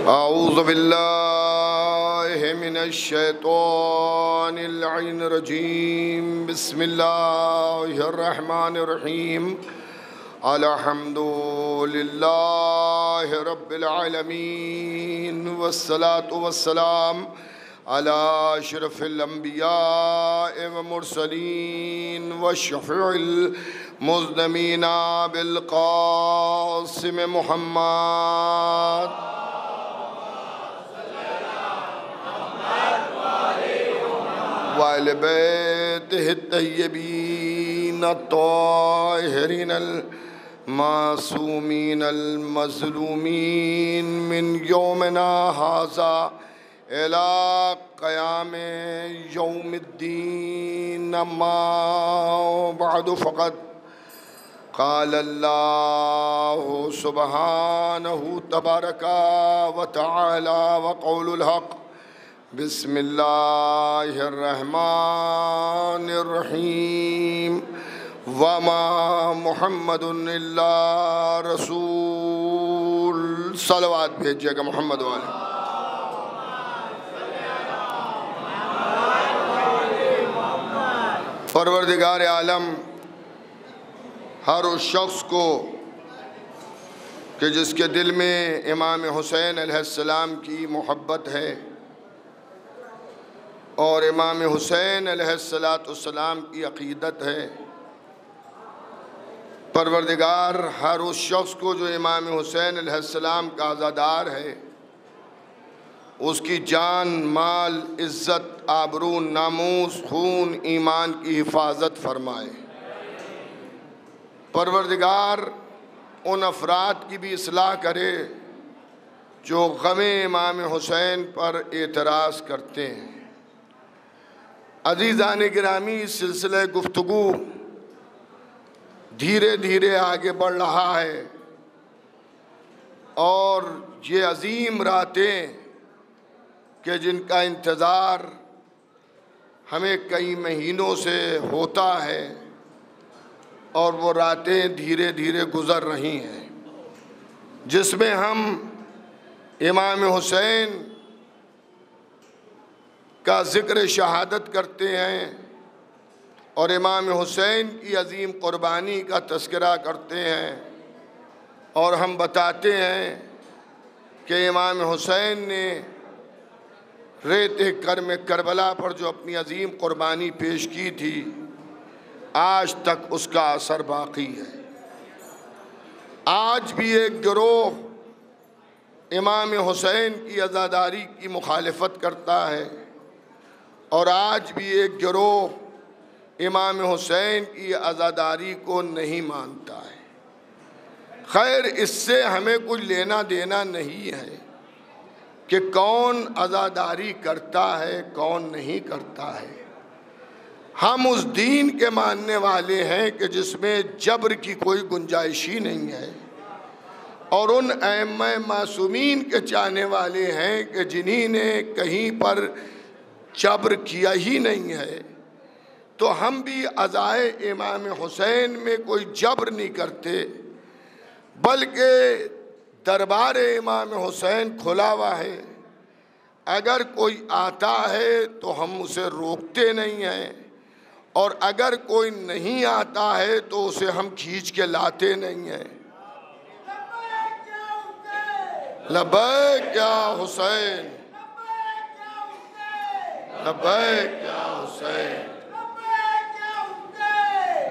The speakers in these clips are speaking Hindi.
औज़ु बिल्लाहि मिनश्शैतानिर रजीम। बिस्मिल्लाहिर्रहमानिर्रहीम। अल्हम्दुलिल्लाहि रब्बिल आलमीन वस्सलातु वस्सलाम अला अशरफिल अंबिया व मुरसलीन व शफ़ीइल मुज़नमीना बिल क़ासिम मुहम्मद वाले बैतिहि तय्यबीन अत्ताहिरीन मासूमीन मज़लूमीन मिन यौमिना हाज़ा इला क़याम यौमिद्दीन। अम्मा बअद फ़क़द क़ाल अल्लाहु सुब्हानहु तबारका व तआला व क़ौलुल हक़। बिस्मिल्लाहिर्रहमानिर्रहीम। वमा मुहम्मदुन इल्ला रसूल। सलवात भेजिएगा मोहम्मद वाले। परवरदिगार आलम हर उस शख्स को कि जिसके दिल में इमाम हुसैन अलैहिस्सलाम की मोहब्बत है और इमाम हुसैन अलैहिस्सलाम की अक़ीदत है, परवरदिगार हर उस शख्स को जो इमाम हुसैन अलैहिस्सलाम का अज़ादार है उसकी जान, माल, इज़्ज़त, आबरू, नामूस, खून, ईमान की हिफाजत फरमाए। परवरदिगार उन अफराद की भी इस्लाह करे जो ग़मे इमाम हुसैन पर एतराज़ करते हैं। अज़ीज़ान गिरामी, इस सिलसिले गुफ्तगू धीरे धीरे आगे बढ़ रहा है और ये अजीम रातें कि जिनका इंतज़ार हमें कई महीनों से होता है और वो रातें धीरे धीरे गुज़र रही हैं, जिसमें हम इमाम हुसैन का ज़िक्र शहादत करते हैं और इमाम हुसैन की अज़ीम क़ुरबानी का तज़किरा करते हैं और हम बताते हैं कि इमाम हुसैन ने रेत कर्म करबला पर जो अपनी अज़ीम क़ुरबानी पेश की थी, आज तक उसका असर बाक़ी है। आज भी एक गिरोह इमाम हुसैन की अज़ादारी की मुखालफत करता है और आज भी एक गिरोह इमाम हुसैन की अज़ादारी को नहीं मानता है। खैर, इससे हमें कुछ लेना देना नहीं है कि कौन अज़ादारी करता है कौन नहीं करता है। हम उस दीन के मानने वाले हैं कि जिसमें जबर की कोई गुंजाइश ही नहीं है और उन अइम्मा मासूमीन के चाहने वाले हैं कि जिन्हीं ने कहीं पर जबर किया ही नहीं है। तो हम भी अज़ाए इमाम हुसैन में कोई जबर नहीं करते, बल्कि दरबार इमाम हुसैन खुला हुआ है। अगर कोई आता है तो हम उसे रोकते नहीं हैं और अगर कोई नहीं आता है तो उसे हम खींच के लाते नहीं हैं। लब्बैक या हुसैन, लब्बैक या हुसैन,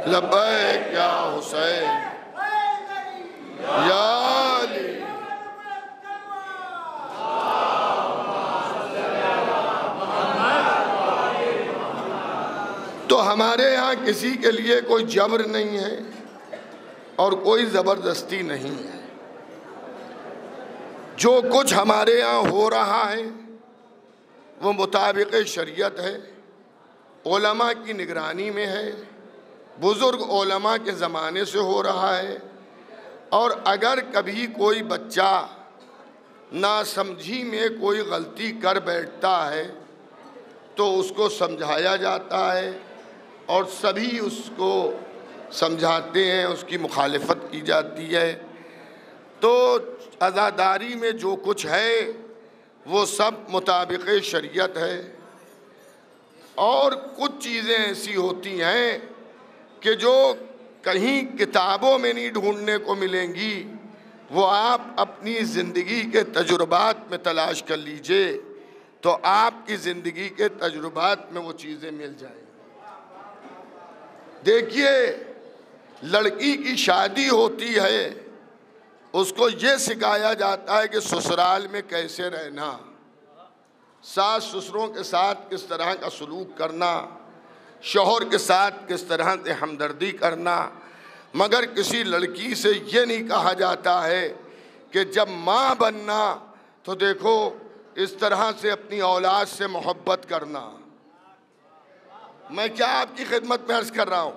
लब्बैक या हुसैन या अली। तो हमारे यहाँ किसी के लिए कोई जबर नहीं है और कोई ज़बरदस्ती नहीं है। जो कुछ हमारे यहाँ हो रहा है वो मुताबिक शरीयत है, उलमा की निगरानी में है, बुज़ुर्ग उलमा के ज़माने से हो रहा है। और अगर कभी कोई बच्चा नासमझी में कोई गलती कर बैठता है तो उसको समझाया जाता है और सभी उसको समझाते हैं, उसकी मुखालिफत की जाती है। तो अज़ादारी में जो कुछ है वो सब मुताबिक शरीयत है। और कुछ चीज़ें ऐसी होती हैं कि जो कहीं किताबों में नहीं ढूंढने को मिलेंगी, वो आप अपनी ज़िंदगी के तजुर्बात में तलाश कर लीजिए तो आपकी ज़िंदगी के तजुर्बात में वो चीज़ें मिल जाएंगी। देखिए, लड़की की शादी होती है, उसको ये सिखाया जाता है कि ससुराल में कैसे रहना, सास ससुरों के साथ किस तरह का सलूक करना, शौहर के साथ किस तरह से हमदर्दी करना। मगर किसी लड़की से ये नहीं कहा जाता है कि जब माँ बनना तो देखो इस तरह से अपनी औलाद से मोहब्बत करना। मैं क्या आपकी खिदमत में अर्ज़ कर रहा हूँ,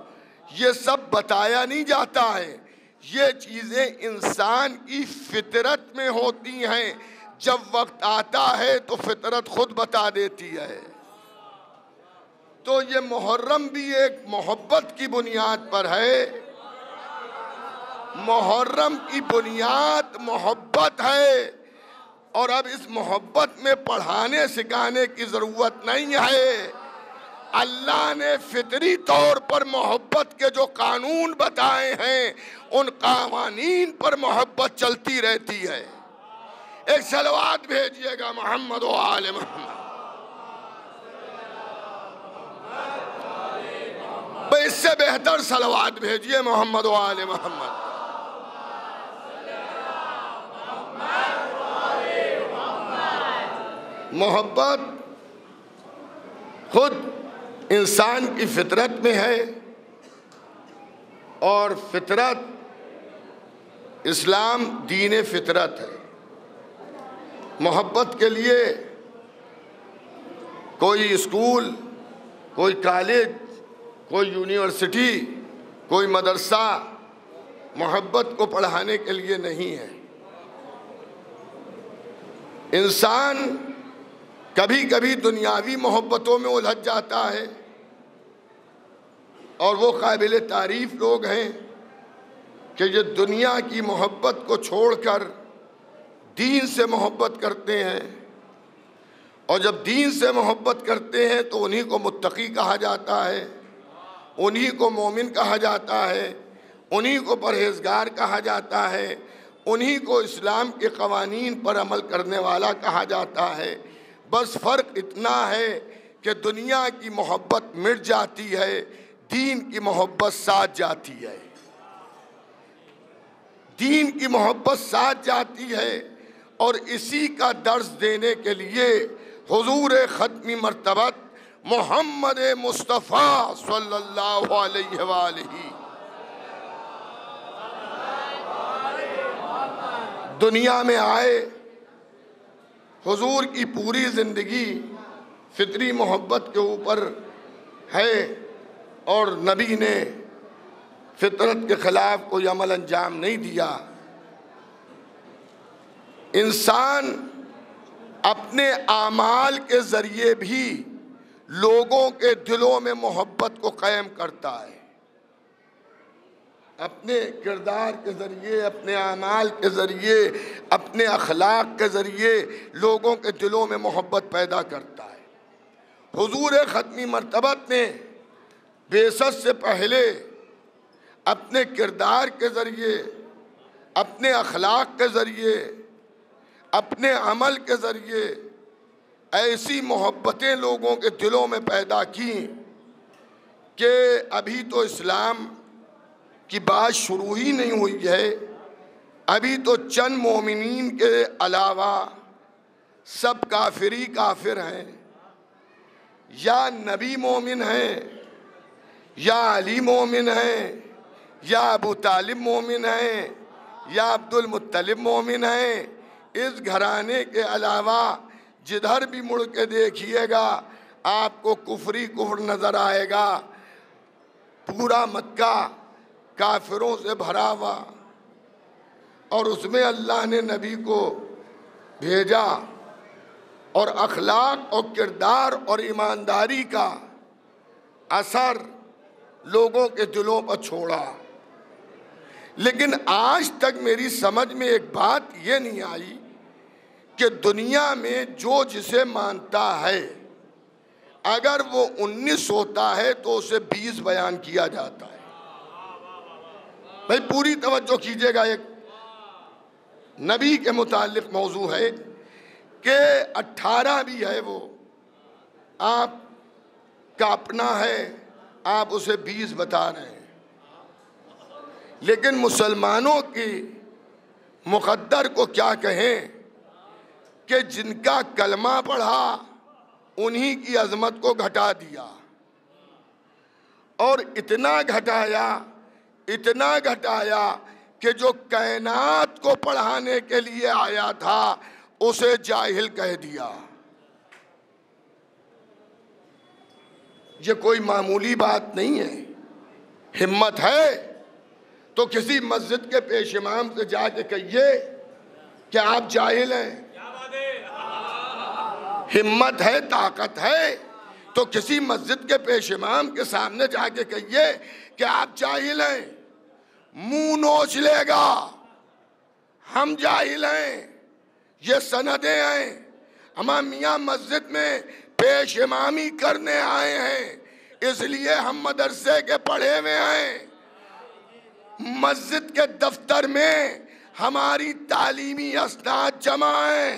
ये सब बताया नहीं जाता है। ये चीज़ें इंसान की फितरत में होती हैं, जब वक्त आता है तो फितरत खुद बता देती है। तो ये मुहर्रम भी एक मोहब्बत की बुनियाद पर है। मुहर्रम की बुनियाद मोहब्बत है, और अब इस मोहब्बत में पढ़ाने सिखाने की ज़रूरत नहीं है। अल्लाह ने फितरी तौर पर मोहब्बत के जो कानून बताए हैं, उन कावानीन पर मोहब्बत चलती रहती है। एक सलवात भेजिएगा मोहम्मद व आले मोहम्मद। इससे बेहतर सलवात भेजिए मोहम्मद व आले मोहम्मद। मोहब्बत खुद इंसान की फितरत में है, और फितरत इस्लाम दीन फितरत है। मोहब्बत के लिए कोई स्कूल, कोई कॉलेज, कोई यूनिवर्सिटी, कोई मदरसा मोहब्बत को पढ़ाने के लिए नहीं है। इंसान कभी कभी दुनियावी मोहब्बतों में उलझ जाता है, और वो काबिल तारीफ़ लोग हैं कि ये दुनिया की मोहब्बत को छोड़कर दीन से मोहब्बत करते हैं। और जब दीन से मोहब्बत करते हैं तो उन्हीं को मुत्तकी कहा जाता है, उन्हीं को मोमिन कहा जाता है, उन्हीं को परहेज़गार कहा जाता है, उन्हीं को इस्लाम के क़वानीन पर अमल करने वाला कहा जाता है। बस फ़र्क इतना है कि दुनिया की मोहब्बत मिट जाती है, दीन की मोहब्बत साथ जाती है। दीन की मोहब्बत साथ जाती है, और इसी का दर्स देने के लिए हुजूर ख़त्मी मर्तबत मोहम्मद मुस्तफ़ा सल्लल्लाहु अलैहि वालैहि दुनिया में आए। हुजूर की पूरी ज़िंदगी फितरी मोहब्बत के ऊपर है, और नबी ने फितरत के ख़िलाफ़ कोई अमल अंजाम नहीं दिया। इंसान अपने आमाल के ज़रिए भी लोगों के दिलों में मोहब्बत को कायम करता है। अपने किरदार के ज़रिए, अपने आमाल के ज़रिए, अपने अखलाक के ज़रिए लोगों के दिलों में मोहब्बत पैदा करता है। हुजूर ख़त्मी मर्तबत ने बेसत से पहले अपने किरदार के ज़रिए, अपने अखलाक के ज़रिए, अपने अमल के ज़रिए ऐसी मोहब्बतें लोगों के दिलों में पैदा की कि अभी तो इस्लाम की बात शुरू ही नहीं हुई है। अभी तो चंद मोमिनीन के अलावा सब काफिरी काफिर हैं, या नबी मोमिन हैं, या अली मोमिन हैं, या अबू तालिब मोमिन हैं, या अब्दुल मुत्तलिब मोमिन हैं। इस घराने के अलावा जिधर भी मुड़ के देखिएगा आपको कुफरी कुफर नज़र आएगा। पूरा मक्का काफिरों से भरा हुआ, और उसमें अल्लाह ने नबी को भेजा, और अखलाक और किरदार और ईमानदारी का असर लोगों के दिलों पर छोड़ा। लेकिन आज तक मेरी समझ में एक बात ये नहीं आई कि दुनिया में जो जिसे मानता है अगर वो 19 होता है तो उसे 20 बयान किया जाता है। भाई पूरी तवज्जो कीजिएगा, एक नबी के मुतालिक मौजू है कि 18 भी है, वो आपका अपना है, आप उसे 20 बता रहे हैं। लेकिन मुसलमानों की मुक़द्दर को क्या कहें कि जिनका कलमा पढ़ा उन्हीं की अजमत को घटा दिया, और इतना घटाया कि जो कायनात को पढ़ाने के लिए आया था उसे जाहिल कह दिया। ये कोई मामूली बात नहीं है। हिम्मत है तो किसी मस्जिद के पेश इमाम से जाके कहिए कि आप जाहिल हैं। हिम्मत है, ताकत है तो किसी मस्जिद के पेश इमाम के सामने जाके कहिए कि आप जाहिल हैं। मुंह नोच लेगा, हम जाहिल हैं, ये सनदें हैं, हम मियाँ मस्जिद में पेश इमामी करने आए हैं, इसलिए हम मदरसे के पढ़े हुए हैं। मस्जिद के दफ्तर में हमारी तालीमी असनाद जमा हैं।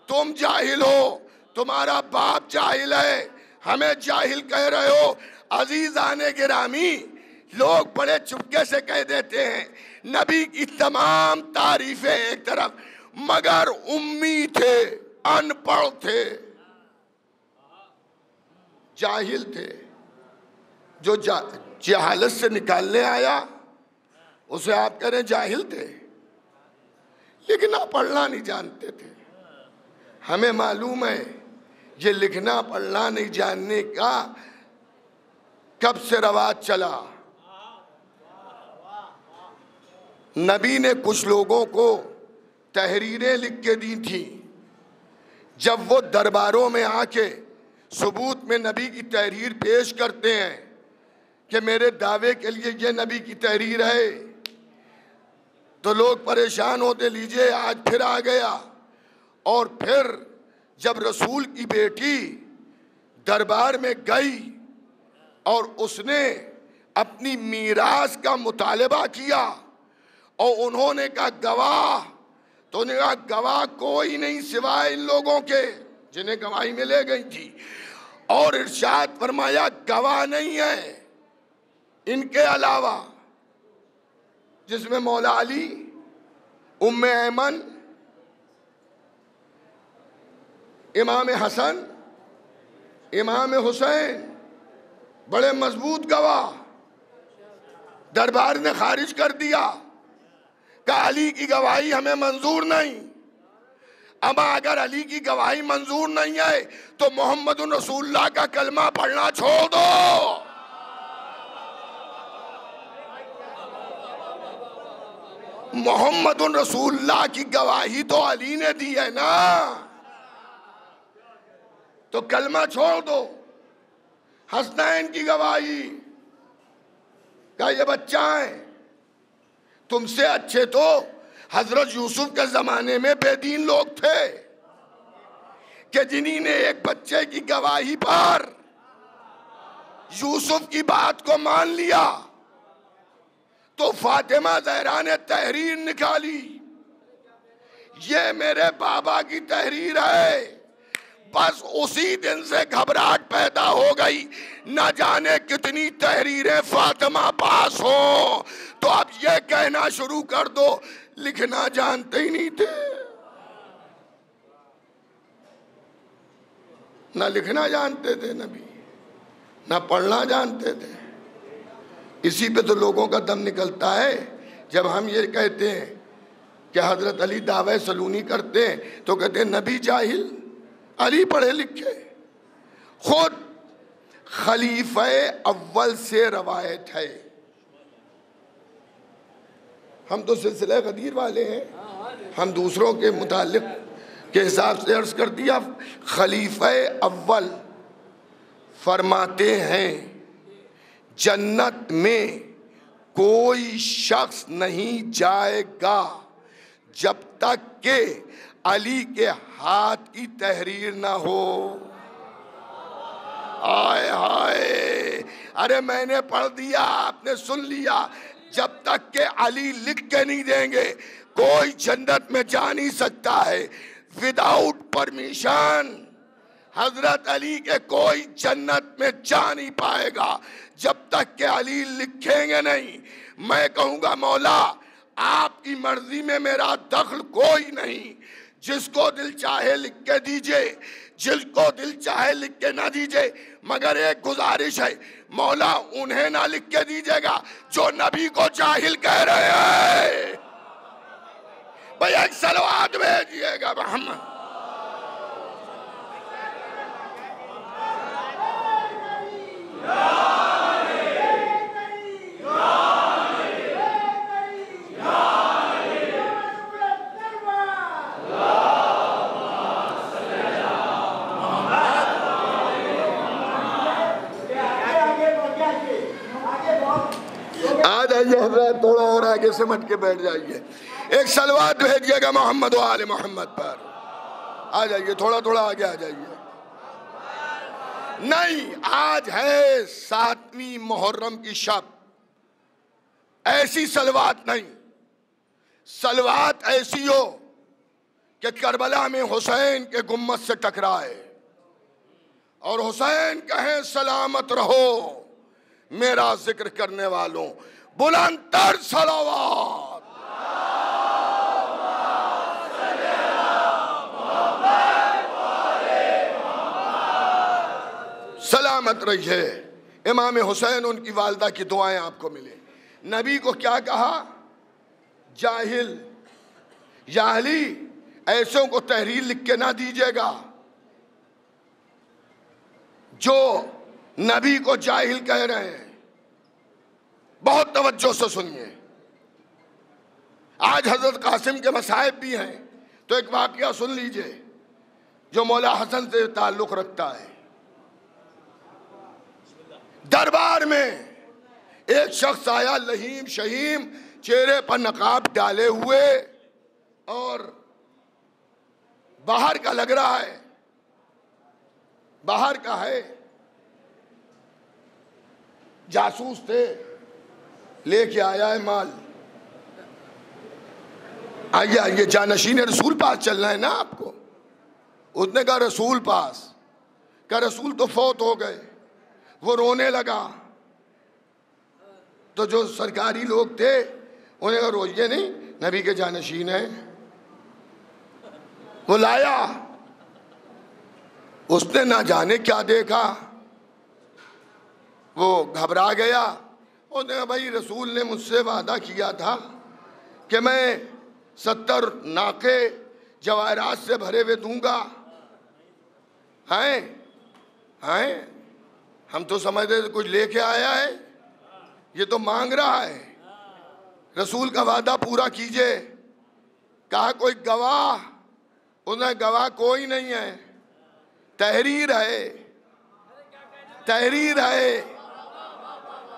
तुम जाहिल हो, तुम्हारा बाप जाहिल है, हमें जाहिल कह रहे हो। अजीज़ाने गिरामी, लोग बड़े चुपके से कह देते हैं नबी की तमाम तारीफें एक तरफ, मगर उम्मी थे, अनपढ़ थे, जाहिल थे। जो जहालत से निकालने आया उसे आप कह रहे जाहिल थे, लेकिन आप पढ़ना नहीं जानते थे। हमें मालूम है ये लिखना पढ़ना नहीं जानने का कब से रवाज चला। नबी ने कुछ लोगों को तहरीरें लिख के दी थी। जब वो दरबारों में आके सबूत में नबी की तहरीर पेश करते हैं कि मेरे दावे के लिए ये नबी की तहरीर है, तो लोग परेशान होते, लीजिए आज फिर आ गया। और फिर जब रसूल की बेटी दरबार में गई और उसने अपनी मीरास का मुतालबा किया और उन्होंने कहा गवाह, तो उन्होंने कहा गवाह कोई नहीं सिवाय इन लोगों के जिन्हें गवाही में ले गई थी। और इरशाद फरमाया गवाह नहीं है इनके अलावा, जिसमें मौला अली, उम्मे ऐमन, इमाम हसन, इमाम हुसैन, बड़े मजबूत गवाह। दरबार ने खारिज कर दिया, कहा अली की गवाही हमें मंजूर नहीं। अब अगर अली की गवाही मंजूर नहीं है तो मोहम्मद रसूलुल्लाह का कलमा पढ़ना छोड़ दो। मोहम्मद रसूलुल्लाह की गवाही तो अली ने दी है ना, तो कलमा छोड़ दो। हसनैन की गवाही का ये बच्चा है, तुमसे अच्छे तो हजरत यूसुफ के जमाने में बेदीन लोग थे कि जिन्हीं ने एक बच्चे की गवाही पर यूसुफ की बात को मान लिया। तो फातिमा ज़हरा ने तहरीर निकाली, ये मेरे बाबा की तहरीर है। बस उसी दिन से घबराहट पैदा हो गई, न जाने कितनी तहरीरें फातिमा पास हो। तो अब ये कहना शुरू कर दो लिखना जानते ही नहीं थे। ना लिखना जानते थे नबी, ना पढ़ना जानते थे। इसी पे तो लोगों का दम निकलता है जब हम ये कहते हैं कि हजरत अली दावे सलूनी करते हैं तो कहते हैं नबी जाहिल, अली पढ़े लिखे। खुद खलीफे अव्वल से रवायत है, हम तो सिलसिले गदीर वाले हैं, हम दूसरों के मुतालिक के हिसाब से अर्ज कर दिया। खलीफे अव्वल फरमाते हैं जन्नत में कोई शख्स नहीं जाएगा जब तक कि अली के हाथ की तहरीर ना हो। आय हाय, अरे मैंने पढ़ दिया, आपने सुन लिया, जब तक के अली लिख के नहीं देंगे कोई जन्नत में जा नहीं सकता है। विदाउट परमिशन हजरत अली के कोई जन्नत में जा नहीं पाएगा जब तक के अली लिखेंगे नहीं। मैं कहूंगा मौला आपकी मर्जी में मेरा दखल कोई नहीं, जिसको दिल चाहे लिख के दीजिए, जिसको दिल चाहे लिख के ना दीजिए, मगर एक गुजारिश है मौला उन्हें ना लिख के दीजिएगा जो नबी को जाहिल कह रहे हैं। भैया एक सलवात भेजिएगा मोहम्मद। आ जाइए हजरत, थोड़ा और आगे से मट के बैठ जाइए। एक सलवात भेजिएगा मोहम्मद व आले मोहम्मद पर। आ जाइए, थोड़ा थोड़ा आगे आ जाइए। नहीं, आज है 7वीं मुहर्रम की शब, ऐसी सलवात नहीं। सलवात ऐसी हो कि करबला में हुसैन के गुम्मत से टकराए और हुसैन कहे सलामत रहो मेरा जिक्र करने वालों। बुलंदतर सलावत। सलामत रहिए। इमाम हुसैन, उनकी वालदा की दुआएं आपको मिले। नबी को क्या कहा? जाहिल, या अली ऐसों को तहरीर लिख के ना दीजिएगा जो नबी को जाहिल कह रहे हैं। बहुत तवज्जो से सुनिए। आज हजरत कासिम के मसाइब भी हैं, तो एक वाकया सुन लीजिए जो मौला हसन से ताल्लुक रखता है। दरबार में एक शख्स आया, लहीम शहीम, चेहरे पर नकाब डाले हुए, और बाहर का लग रहा है, बाहर का है, जासूस थे, लेके आया है माल। आइए आइए, जानशीन रसूल पास चलना है ना आपको। उसने कहा रसूल पास, कहा रसूल तो फौत हो गए। वो रोने लगा, तो जो सरकारी लोग थे उन्हें कहा रोइए नहीं, नबी के जानशीन है। वो लाया, उसने ना जाने क्या देखा, वो घबरा गया। उसने कहा भाई रसूल ने मुझसे वादा किया था कि मैं 70 नाके जवाहरात से भरे हुए दूंगा। हैं हैं, हम तो समझते थे कुछ लेके आया है, ये तो मांग रहा है। रसूल का वादा पूरा कीजिए। कहा कोई गवाह? उसने गवाह कोई नहीं है, तहरीर है, तहरीर है।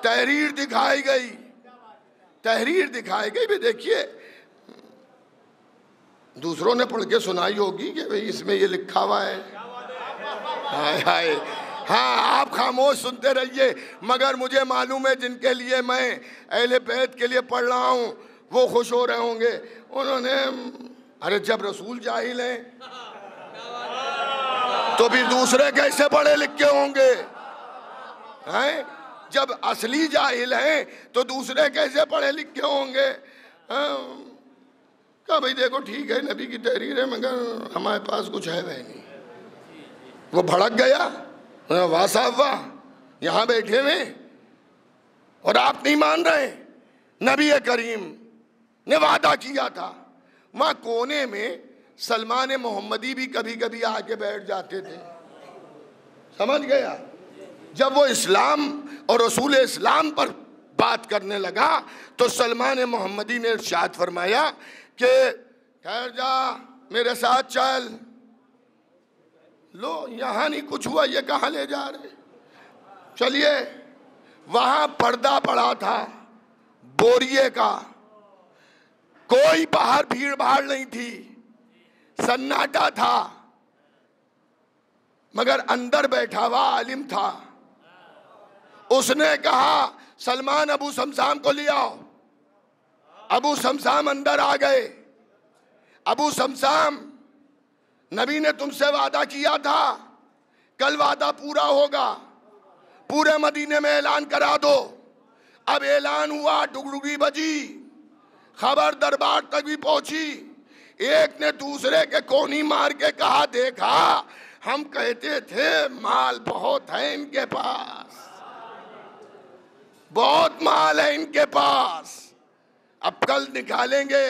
तहरीर दिखाई गई, तहरीर दिखाई गई। भी देखिए, दूसरों ने पढ़ के सुनाई होगी कि भाई इसमें ये लिखा हुआ है। हाय हाय, हाँ आप खामोश सुनते रहिए, मगर मुझे मालूम है जिनके लिए मैं अहले बैत के लिए पढ़ रहा हूँ वो खुश हो रहे होंगे। उन्होंने, अरे जब रसूल जाहिल हैं तो भी दूसरे कैसे पढ़े लिखे होंगे? हैं, जब असली जाहिल हैं तो दूसरे कैसे पढ़े लिखे होंगे? कहा भाई देखो ठीक है, नबी की तहरीर है, मगर हमारे पास कुछ है वह नहीं। वो भड़क गया, वाह साहब वाह, यहाँ बैठे हुए और आप नहीं मान रहे। नबी करीम ने वादा किया था। वहाँ कोने में सलमान मोहम्मदी भी कभी कभी आके बैठ जाते थे, समझ गया। जब वो इस्लाम और रसूल इस्लाम पर बात करने लगा तो सलमान मोहम्मदी ने इरशाद फरमाया कि ठहर जा, मेरे साथ चल। लो, यहाँ नहीं कुछ हुआ, ये कहाँ ले जा रहे? चलिए। वहाँ पर्दा पड़ा था बोरिए का, कोई बाहर भीड़ भाड़ नहीं थी। सन्नाटा था, मगर अंदर बैठा हुआ आलिम था। उसने कहा सलमान अबू समसाम को ले आओ। अबू समसाम अंदर आ गए। अबू समसाम, नबी ने तुमसे वादा किया था, कल वादा पूरा होगा, पूरे मदीने में ऐलान करा दो। अब ऐलान हुआ, डुगडुगी बजी, खबर दरबार तक भी पहुंची। एक ने दूसरे के कोनी मार के कहा, देखा हम कहते थे माल बहुत है इनके पास, बहुत माल है इनके पास, अब कल निकालेंगे।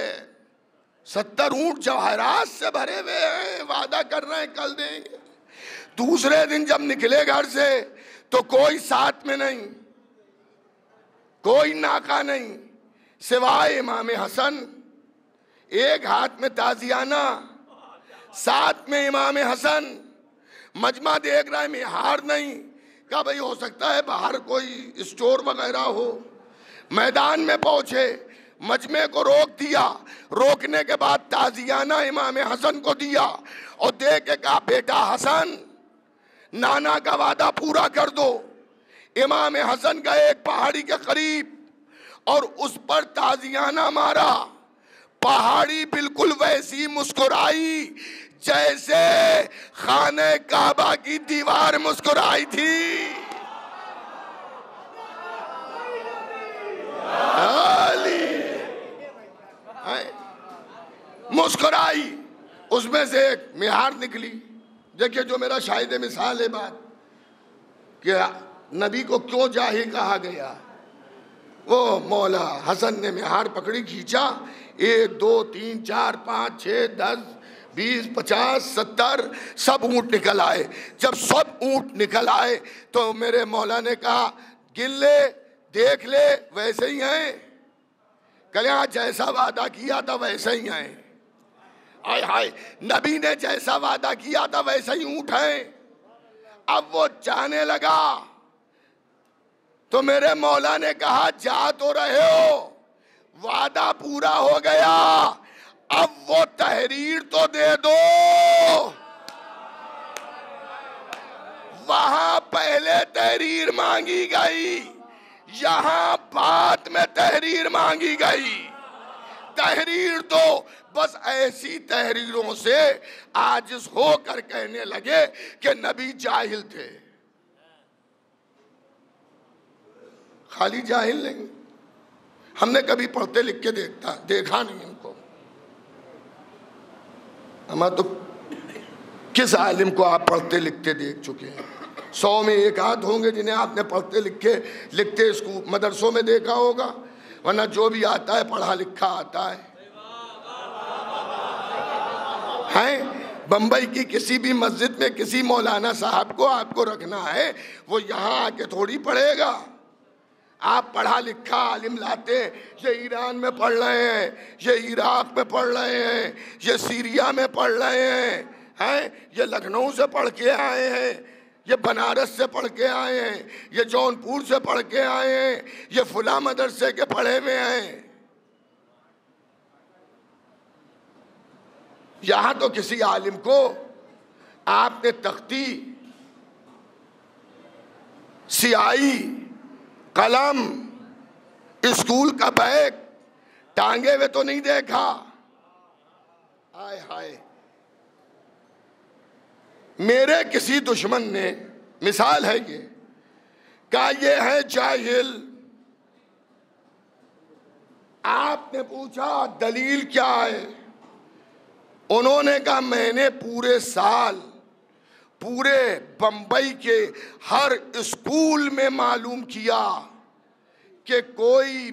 70 ऊंट जवाहरात से भरे हुए हैं, वादा कर रहे हैं कल देंगे। दूसरे दिन जब निकले घर से तो कोई साथ में नहीं, कोई नाका नहीं, सिवाय इमाम हसन। एक हाथ में ताजियाना, साथ में इमाम हसन। मजमा देख रहा है, मिहार नहीं। क्या भाई हो सकता है बाहर कोई स्टोर वगैरह हो। मैदान में पहुंचे, मजमे को रोक दिया। रोकने के बाद ताजियाना इमाम हसन को दिया और दे के कहा, बेटा हसन, नाना का वादा पूरा कर दो। इमाम हसन गए एक पहाड़ी के करीब और उस पर ताजियाना मारा। पहाड़ी बिल्कुल वैसी मुस्कुराई जैसे खाने काबा की दीवार मुस्कुराई थी। मुस्कुराई, उसमें से एक मिहार निकली। देखिए जो मेरा शाहिद मिसाल है बात कि नबी को क्यों जाहिल कहा गया। वो मौला हसन ने मिहार पकड़ी, खींचा, 1 2 3 4 5 6 10 20 50 70 सब ऊंट निकल आए। जब सब ऊंट निकल आए तो मेरे मौला ने कहा, गिन ले, देख ले, वैसे ही हैं। कल जैसा वादा किया था वैसे ही हैं। हाय हाय, नबी ने जैसा वादा किया था वैसे ही ऊंट हैं। अब वो जाने लगा तो मेरे मौला ने कहा, जा तो रहे हो, वादा पूरा हो गया, अब वो तहरीर तो दे दो। वहां पहले तहरीर मांगी गई, यहां बाद में तहरीर मांगी गई। तहरीर दो। बस ऐसी तहरीरों से आजिज होकर कहने लगे कि नबी जाहिल थे। खाली जाहिल नहीं, हमने कभी पढ़ते लिख के देखा नहीं इनको। हमारा तो किस आलिम को आप पढ़ते लिखते देख चुके हैं? 100 में 1 आध होंगे जिन्हें आपने पढ़ते लिखते स्कूल मदरसों में देखा होगा, वरना जो भी आता है पढ़ा लिखा आता है। बंबई की किसी भी मस्जिद में किसी मौलाना साहब को आपको रखना है, वो यहाँ आके थोड़ी पढ़ेगा। आप पढ़ा लिखा आलिम लाते, ये ईरान में पढ़ रहे हैं, ये इराक में पढ़ रहे हैं, ये सीरिया में पढ़ रहे हैं, ये लखनऊ से पढ़ के आए हैं, ये बनारस से पढ़ के आए हैं, ये जौनपुर से पढ़ के आए हैं, ये फुला मदरसे के पढ़े हुए हैं। यहां तो किसी आलिम को आपने तख्ती, सियाही, कलम, स्कूल का बैग टांगे हुए तो नहीं देखा। हाय हाय, मेरे किसी दुश्मन ने, मिसाल है ये, कहा ये है जाहिल। आपने पूछा दलील क्या है? उन्होंने कहा मैंने पूरे साल पूरे बंबई के हर स्कूल में मालूम किया कि कोई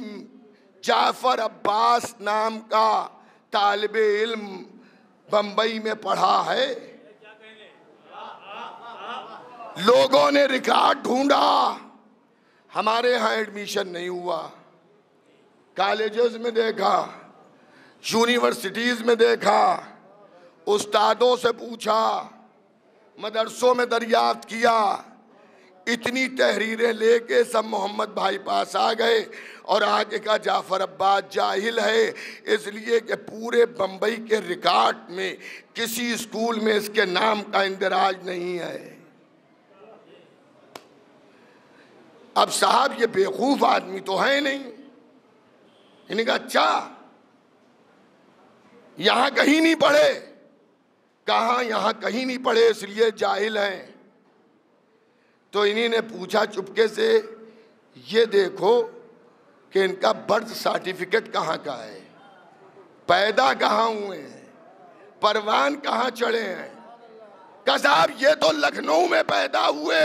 जाफर अब्बास नाम का तालिबे इल्म बंबई में पढ़ा है। लोगों ने रिकॉर्ड ढूंढा, हमारे यहाँ एडमिशन नहीं हुआ। कॉलेजेस में देखा, यूनिवर्सिटीज में देखा, उस्तादों से पूछा, मदरसों में दरियाफ्त किया, इतनी तहरीरें लेके सब मोहम्मद भाई पास आ गए और आगे का जाफर अब्बास जाहिल है, इसलिए कि पूरे बम्बई के रिकॉर्ड में किसी स्कूल में इसके नाम का इंदराज नहीं है। अब साहब ये बेवकूफ आदमी तो है नहीं। इन्हें कहा अच्छा यहां कहीं नहीं पढ़े, कहा यहां कहीं नहीं पढ़े इसलिए जाहिल हैं। तो इन्हीं ने पूछा चुपके से, ये देखो कि इनका बर्थ सर्टिफिकेट कहाँ का है, पैदा कहाँ हुए हैं, परवान कहाँ चढ़े हैं। कहा साहब ये तो लखनऊ में पैदा हुए,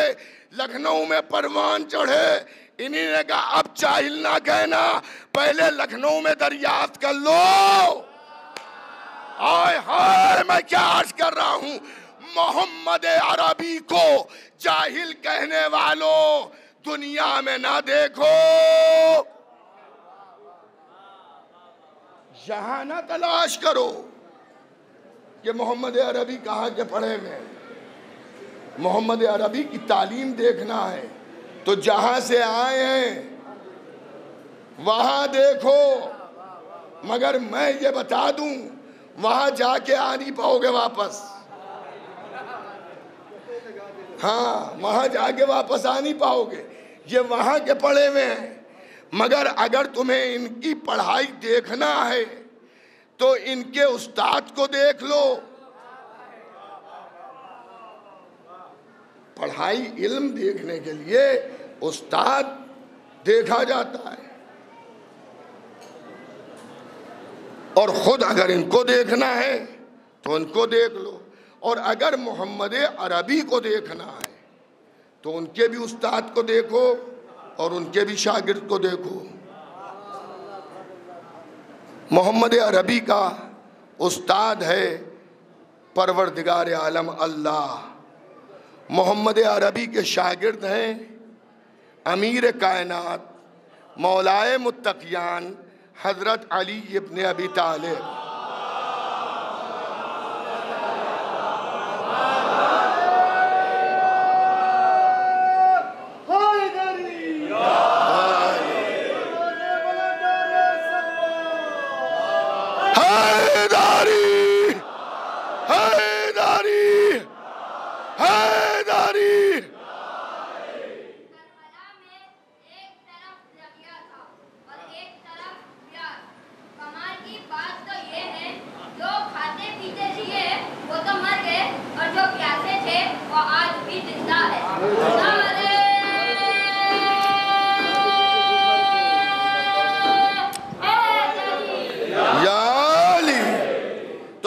लखनऊ में परवान चढ़े। इन्हीं ने कहा अब जाहिल ना कहना, पहले लखनऊ में दरियाफ्त कर लो। हाय हाय मैं क्या अर्ज कर रहा हूं, मोहम्मद अरबी को जाहिल कहने वालों दुनिया में ना देखो, यहां ना तलाश करो कि मोहम्मद अरबी कहाँ के पढ़े में। मोहम्मद अरबी की तालीम देखना है तो जहां से आए हैं वहां देखो, मगर मैं ये बता दूं वहां जाके आ नहीं पाओगे वापस। हाँ वहां जाके वापस आ नहीं पाओगे, ये वहां के पढ़े हुए हैं। मगर अगर तुम्हें इनकी पढ़ाई देखना है तो इनके उस्ताद को देख लो। पढ़ाई इल्म देखने के लिए उस्ताद देखा जाता है, और खुद अगर इनको देखना है तो इनको देख लो, और अगर मोहम्मद अरबी को देखना है तो उनके भी उस्ताद को देखो और उनके भी शागिर्द को देखो। मोहम्मद अरबी का उस्ताद है परवरदिगार आलम अल्लाह, मोहम्मद अरबी के शागिर्द हैं अमीर कायनात मौलाए मुत्तकियान हजरत अली इब्न अबी तालिब।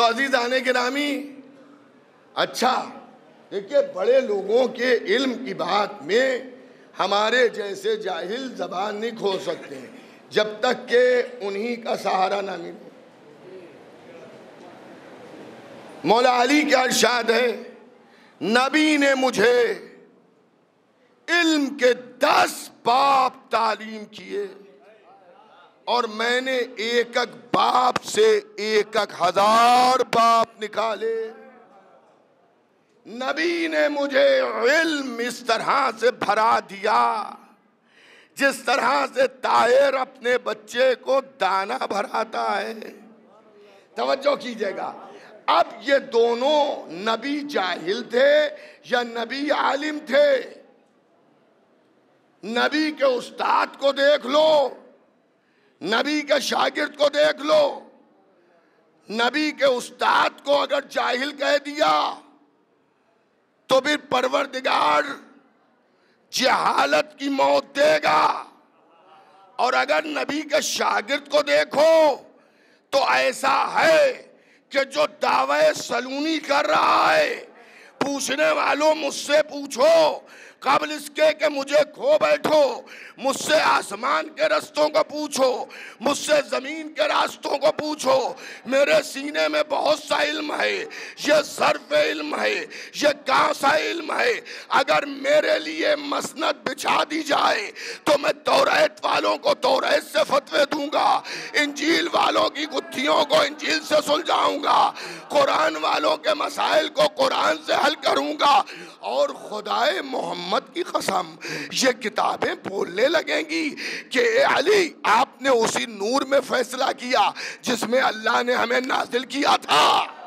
अज़ीज़ाने गिरामी, अच्छा देखिए बड़े लोगों के इल्म की बात में हमारे जैसे जाहिल ज़बान नहीं खोल सकते जब तक के उन्हीं का सहारा ना मिले। मौला अली का इरशाद है, नबी ने मुझे इल्म के 10 बाब तालीम किए और मैंने एक एक बाप से एक एक हजार बाप निकाले। नबी ने मुझे इल्म इस तरह से भरा दिया जिस तरह से तायर अपने बच्चे को दाना भराता है। तवज्जो कीजिएगा, अब ये दोनों नबी जाहिल थे या नबी आलिम थे? नबी के उस्ताद को देख लो, नबी के शागिर्द को देख लो। नबी के उस्ताद को अगर जाहिल कह दिया तो फिर परवरदिगार जहालत की मौत देगा, और अगर नबी के शागिर्द को देखो तो ऐसा है कि जो दावे सलूनी कर रहा है। पूछने वालों मुझसे पूछो, कबल इसके कि मुझे खो बैठो, मुझसे आसमान के रास्तों को पूछो, मुझसे ज़मीन के रास्तों को पूछो। मेरे सीने में बहुत सा इल्म है, ये सर्फ इल्म है, ये कांसा इल्म है। अगर मेरे लिए मसनद बिछा दी जाए तो मैं तौरात वालों को तौरात से फतवे दूंगा, इंजील वालों की गुत्थियों को इंजील से सुलझाऊंगा, कुरान वालों के मसाइल को कुरान से हल करूंगा। और खुदाए मोहम्मद की कसम, ये किताबें बोलने लगेंगी कि ए अली, आपने उसी नूर में फैसला किया जिसमें अल्लाह ने हमें नाजिल किया था।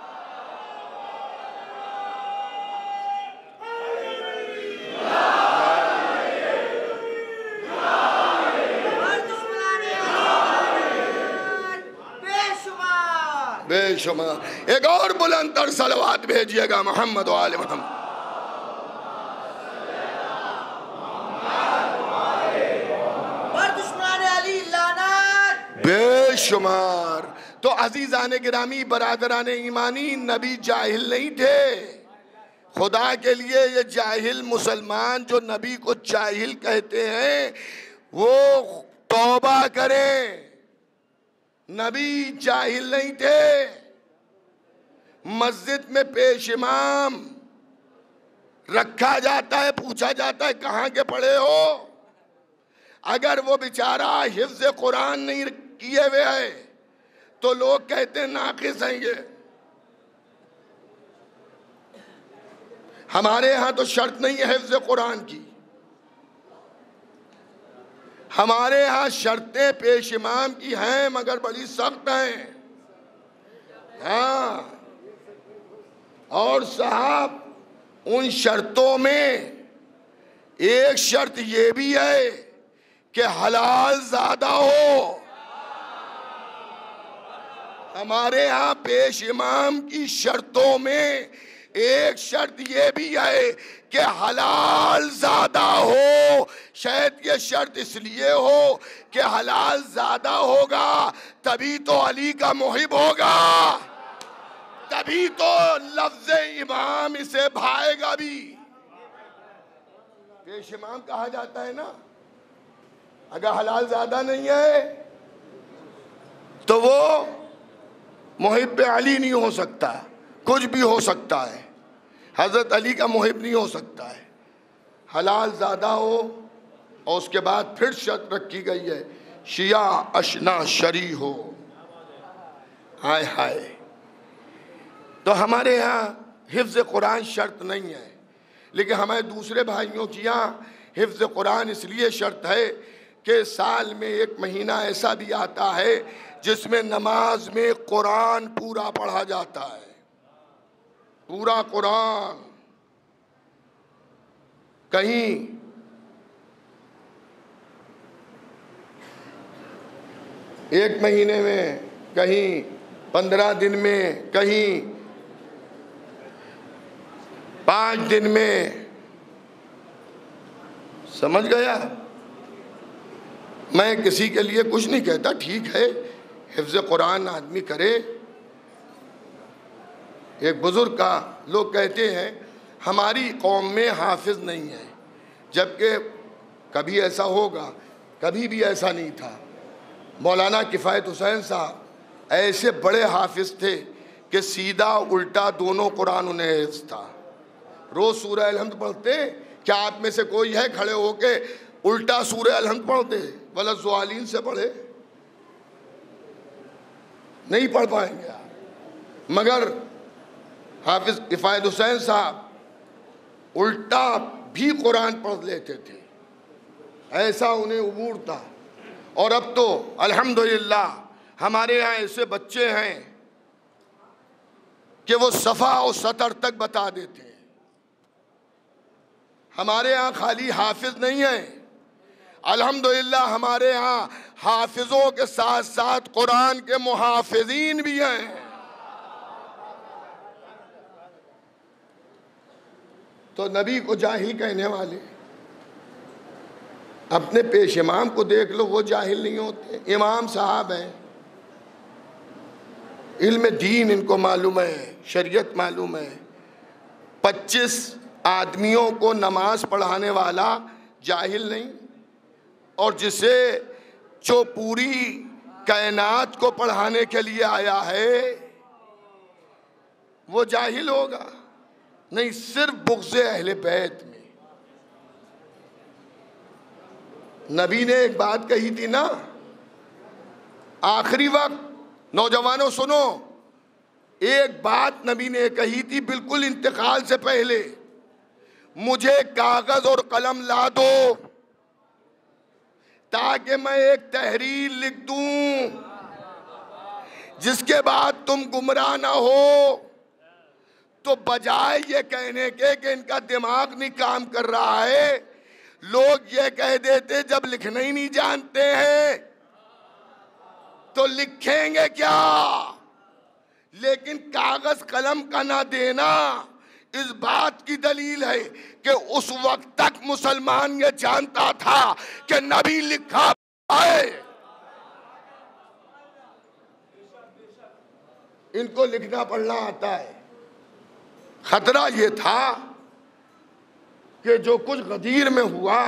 बेशुमार। एक और बुलंद तर सलवात भेजिएगा मोहम्मद वाले मोहम्मद। बेशुमार। तो अजीजान गिरामी, बरादरान ईमानी, नबी जाहिल नहीं थे। खुदा के लिए ये जाहिल मुसलमान जो नबी को जाहिल कहते हैं, वो तौबा करें। नबी जाहिल नहीं थे। मस्जिद में पेश इमाम रखा जाता है, पूछा जाता है कहाँ के पढ़े हो। अगर वो बेचारा हिफ्ज कुरान नहीं किए हुए है तो लोग कहते हैं नाकिस हैं ये। हमारे यहां तो शर्त नहीं है हिफ्ज कुरान की। हमारे यहाँ शर्तें पेश इमाम की हैं मगर बड़ी सख्त हैं। हाँ, और साहब उन शर्तों में एक शर्त ये भी है कि हलाल ज्यादा हो। हमारे यहाँ पेश इमाम की शर्तों में एक शर्त ये भी है कि हलाल ज्यादा हो। शायद ये शर्त इसलिए हो कि हलाल ज्यादा होगा तभी तो अली का मुहिब होगा, तभी तो लफ्ज इमाम इसे भाएगा भी। पेश इमाम कहा जाता है ना। अगर हलाल ज्यादा नहीं है तो वो मुहिब अली नहीं हो सकता। कुछ भी हो सकता है, हजरत अली का मुहिब नहीं हो सकता है। हलाल ज़्यादा हो। और उसके बाद फिर शर्त रखी गई है, शिया अशना शरी हो। हाय हाय। तो हमारे यहाँ हिफ्ज़ कुरान शर्त नहीं है, लेकिन हमारे दूसरे भाइयों की यहाँ हिफ्ज़ कुरान इसलिए शर्त है कि साल में एक महीना ऐसा भी आता है जिसमें नमाज में कुरान पूरा पढ़ा जाता है। पूरा कुरान। कहीं एक महीने में, कहीं 15 दिन में, कहीं 5 दिन में। समझ गया? मैं किसी के लिए कुछ नहीं कहता, ठीक है हिफ्ज़ कुरान आदमी करे। एक बुजुर्ग का लोग कहते हैं हमारी कौम में हाफिज नहीं है, जबकि कभी ऐसा होगा, कभी भी ऐसा नहीं था। मौलाना किफ़ायत हुसैन साहब ऐसे बड़े हाफिज थे कि सीधा उल्टा दोनों कुरान उन्हें हिफ्ज़ था। रोज़ सूरह अल-हम्द पढ़ते। क्या आप में से कोई है खड़े होके उल्टा सूरह अल-हम्द पढ़ते? वला ज़वालीन से पढ़े? नहीं पढ़ पाएंगे आप। मगर हाफिज किफ़ायत हुसैन साहब उल्टा भी कुरान पढ़ लेते थे, ऐसा उन्हें उबूर था। और अब तो अल्हम्दुलिल्लाह हमारे यहाँ ऐसे बच्चे हैं कि वो सफ़ा और सतर तक बता देते हैं। हमारे यहाँ खाली हाफिज नहीं है, अल्हम्दुलिल्लाह हमारे यहाँ हाफिजों के साथ साथ कुरान के मुहाफिजीन भी हैं। तो नबी को जाहिल कहने वाले अपने पेश इमाम को देख लो, वो जाहिल नहीं होते। इमाम साहब हैं, इल्म दीन इनको मालूम है, शरीयत मालूम है। 25 आदमियों को नमाज पढ़ाने वाला जाहिल नहीं, और जिसे जो पूरी कायनात को पढ़ाने के लिए आया है वो जाहिल होगा नहीं। सिर्फ बुग़्ज़े अहले बैत में नबी ने एक बात कही थी ना, आखिरी वक्त, नौजवानों सुनो, एक बात नबी ने कही थी बिल्कुल इंतकाल से पहले, मुझे कागज और कलम ला दो ताकि मैं एक तहरीर लिख दूं जिसके बाद तुम गुमराह ना हो। तो बजाय ये कहने के कि इनका दिमाग नहीं काम कर रहा है, लोग ये कह देते जब लिखना ही नहीं जानते हैं तो लिखेंगे क्या। लेकिन कागज कलम का ना देना इस बात की दलील है कि उस वक्त तक मुसलमान ये जानता था कि नबी लिखा है। इनको लिखना पढ़ना आता है। खतरा ये था कि जो कुछ गदीर में हुआ,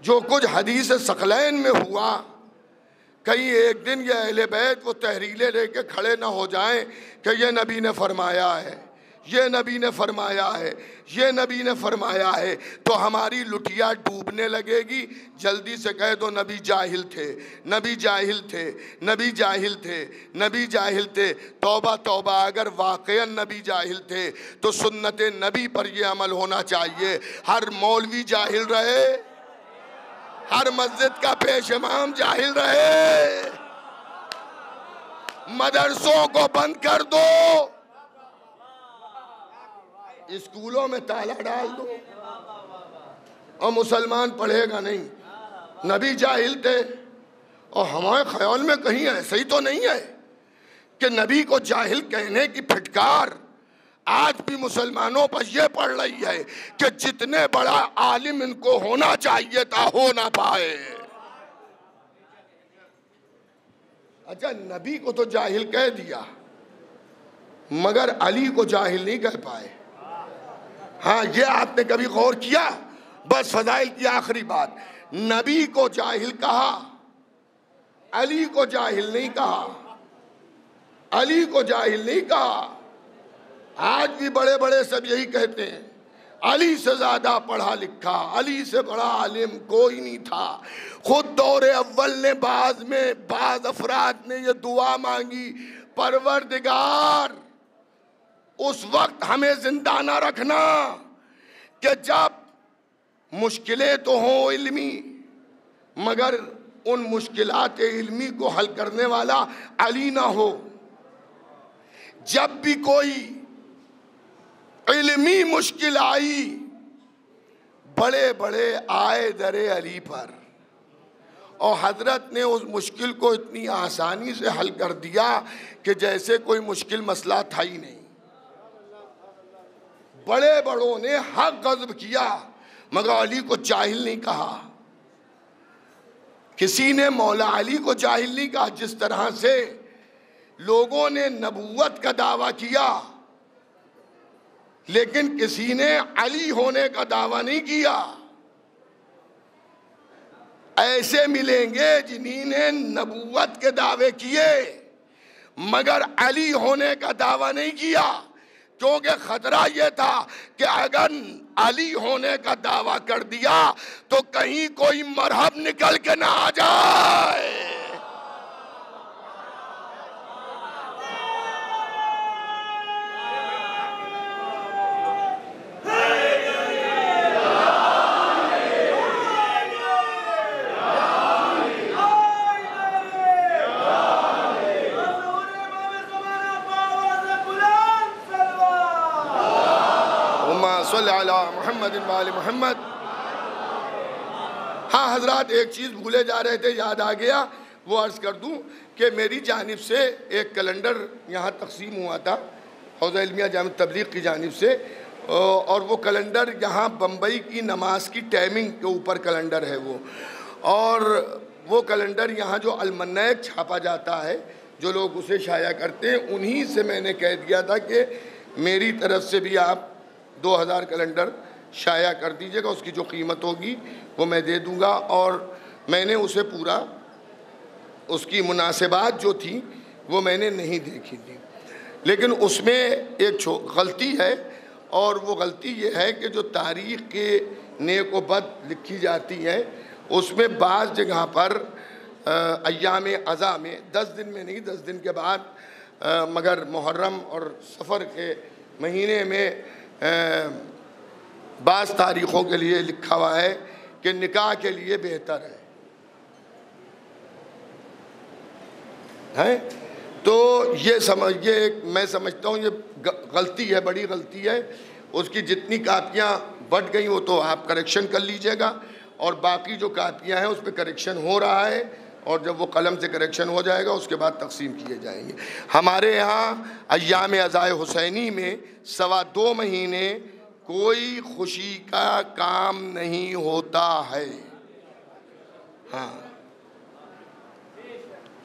जो कुछ हदीस सकलैन में हुआ, कहीं एक दिन ये अहले बैत वो तहरीलें लेके खड़े ना हो जाएं कि ये नबी ने फरमाया है, ये नबी ने फरमाया है, ये नबी ने फरमाया है, तो हमारी लुटिया डूबने लगेगी। जल्दी से कह दो नबी जाहिल थे, नबी जाहिल थे, नबी जाहिल थे, नबी जाहिल थे। तौबा तौबा, अगर वाकईन नबी जाहिल थे तो सुन्नत नबी पर यह अमल होना चाहिए। हर मौलवी जाहिल रहे, हर मस्जिद का पेश इमाम जाहिल रहे, मदरसों को बंद कर दो, स्कूलों में ताला डाल दो और मुसलमान पढ़ेगा नहीं। नबी जाहिल थे और हमारे ख्याल में कहीं ऐसा ही तो नहीं है कि नबी को जाहिल कहने की फिटकार आज भी मुसलमानों पर यह पड़ रही है कि जितने बड़ा आलिम इनको होना चाहिए था हो ना पाए। अच्छा, नबी को तो जाहिल कह दिया मगर अली को जाहिल नहीं कह पाए। हाँ, ये आपने कभी गौर किया? बस फजाइल की आखिरी बात, नबी को जाहिल कहा, अली को जाहिल नहीं कहा, अली को जाहिल नहीं कहा। आज भी बड़े बड़े सब यही कहते हैं, अली से ज्यादा पढ़ा लिखा, अली से बड़ा आलिम कोई नहीं था। खुद दौरे अव्वल ने बाज अफराद ने ये दुआ मांगी, परवरदिगार उस वक्त हमें जिंदा ना रखना कि जब मुश्किलें तो हों इल्मी, मगर उन मुश्किलात इल्मी को हल करने वाला अली ना हो। जब भी कोई इल्मी मुश्किल आई, बड़े बड़े आए दरे अली पर, और हजरत ने उस मुश्किल को इतनी आसानी से हल कर दिया कि जैसे कोई मुश्किल मसला था ही नहीं। बड़े बड़ों ने हक गज़ब किया मगर अली को जाहिल नहीं कहा। किसी ने मौला अली को जाहिल नहीं कहा। जिस तरह से लोगों ने नबूवत का दावा किया लेकिन किसी ने अली होने का दावा नहीं किया। ऐसे मिलेंगे जिन्होंने नबूवत के दावे किए मगर अली होने का दावा नहीं किया, क्योंकि खतरा यह था कि अगर अली होने का दावा कर दिया तो कहीं कोई मरहब निकल के ना आ जाए। मोहम्मद। हाँ हजरात, एक चीज़ भूले जा रहे थे, याद आ गया, वो अर्ज़ कर दूं कि मेरी जानिब से एक कैलेंडर यहाँ तकसीम हुआ था हौज़ा इल्मिया जामिया तबलीग की जानिब से, और वो कैलेंडर यहाँ बम्बई की नमाज की टाइमिंग के ऊपर कैलेंडर है वो। और वो कैलेंडर यहाँ जो अलमन्नैक छापा जाता है, जो लोग उसे शाया करते हैं, उन्हीं से मैंने कह दिया था कि मेरी तरफ से भी आप 2000 कैलेंडर शाया कर दीजिएगा, उसकी जो कीमत होगी वो मैं दे दूंगा। और मैंने उसे पूरा, उसकी मुनासिबात जो थी वो मैंने नहीं देखी थी, लेकिन उसमें एक गलती है, और वो गलती ये है कि जो तारीख़ के नेक व बद लिखी जाती है उसमें बाज़ जगह पर अय्याम अज़ा में 10 दिन में नहीं, 10 दिन के बाद, मगर मुहर्रम और सफ़र के महीने में बाज़ तारीख़ों के लिए लिखा हुआ है कि निकाह के लिए बेहतर है। तो ये मैं समझता हूँ ये गलती है, बड़ी गलती है। उसकी जितनी कापियाँ बढ़ गई वो तो आप करेक्शन कर लीजिएगा, और बाकी जो कापियाँ हैं उस पर करेक्शन हो रहा है, और जब वो कलम से करेक्शन हो जाएगा उसके बाद तकसीम किए जाएंगे। हमारे यहाँ अय्याम अज़ाए हुसैनी में 2.25 महीने कोई खुशी का काम नहीं होता है। हाँ,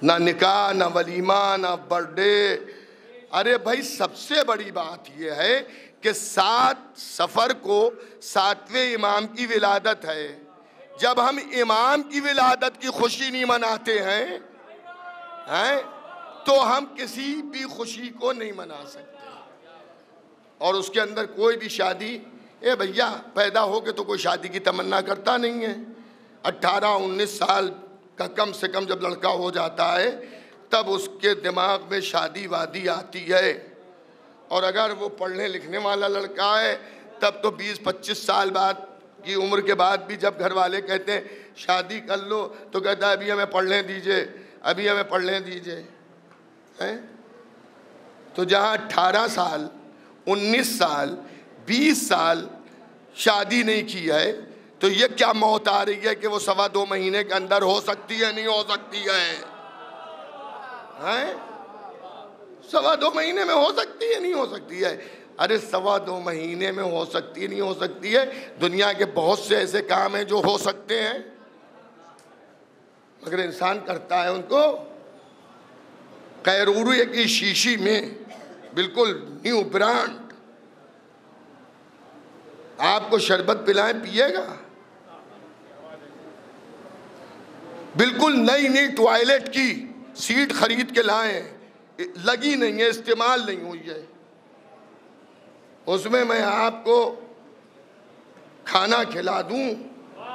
ना निकाह, ना वलीमा, ना बर्थडे। अरे भाई, सबसे बड़ी बात यह है कि 7 सफ़र को 7वें इमाम की विलादत है। जब हम इमाम की विलादत की खुशी नहीं मनाते हैं तो हम किसी भी खुशी को नहीं मना सकते। और उसके अंदर कोई भी शादी, भैया पैदा हो के तो कोई शादी की तमन्ना करता नहीं है। 18-19 साल का कम से कम जब लड़का हो जाता है तब उसके दिमाग में शादी वादी आती है। और अगर वो पढ़ने लिखने वाला लड़का है तब तो 20-25 साल बाद की उम्र के बाद भी जब घर वाले कहते हैं शादी कर लो तो कहता है अभी हमें पढ़ने दीजिए, अभी हमें पढ़ने दीजिए। हैं? तो जहाँ 18 साल, 19 साल, 20 साल शादी नहीं की है तो ये क्या मौत आ रही है कि वो 2.25 महीने के अंदर हो सकती है, नहीं हो सकती है? हैं? 2.25 महीने में हो सकती है, नहीं हो सकती है? अरे 2.25 महीने में हो सकती है, नहीं हो सकती है? दुनिया के बहुत से ऐसे काम हैं जो हो सकते हैं, मगर इंसान करता है उनको। कैरूरे की शीशी में बिल्कुल न्यू ब्रांड आपको शरबत पिलाएं, पिएगा? बिल्कुल नई नई टॉयलेट की सीट खरीद के लाएं, लगी नहीं है, इस्तेमाल नहीं हुई है, उसमें मैं आपको खाना खिला दूं,